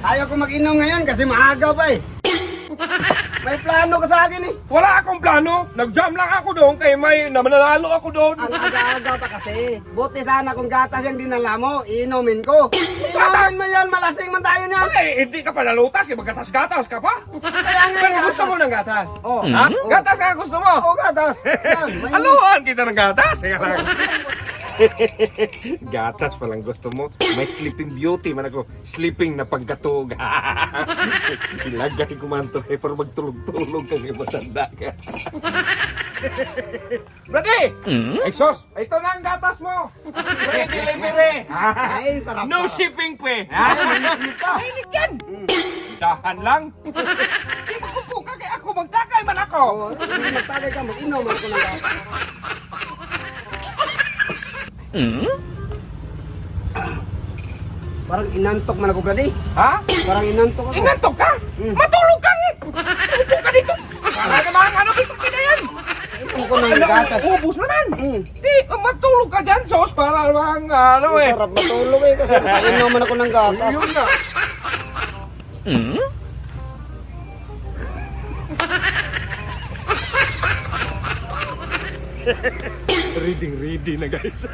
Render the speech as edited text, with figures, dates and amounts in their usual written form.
Ayaw ko mag-inom ngayon kasi maaga pa eh. May plano ka sa akin eh. Wala akong plano. Nag-jam lang ako doon kay may nanalo ako doon. Ang aga-aga pa kasi. Buti sana kung gatas yung dinala mo, inumin ko. Inumin mo yan, malasing man tayo niyan. Eh, hindi ka pa nalutas kay maggatas-gatas ka pa. Kaya nga Pero yung gusto mo ng gatas? Oh. Ha? Gatas ka gusto mo? Oo, gatas. Yan, may- Haluan kita ng gatas. Teka lang. Gatas palang gusto mo. May sleeping beauty man ako. Sleeping na pagkatug. Ilagay ko man to eh, para magtulog-tulog kang matanda ka. Brady! Exos! Ito na ang gatas mo! Free delivery! Ay, sarap No pa. shipping pe! Mainit pa. Mainit yan! Dahan lang! Di mo kupo ka kaya ako magtakay man ako! Oo, hindi magtagay ka, mag-inom ako ng gatas. Parang inantok man ako, brady. Ha? Parang inantok ako. Inantok ka? Matulog ka eh! Upo ka dito! Wala naman ano bisaki na yan! Inom ko ng gatas. Ubus naman! Di, matulog ka dyan, Sos, para naman ano eh! Sarap matulog eh kasi nakainom man ako ng gatas. Yun na! Ready na guys.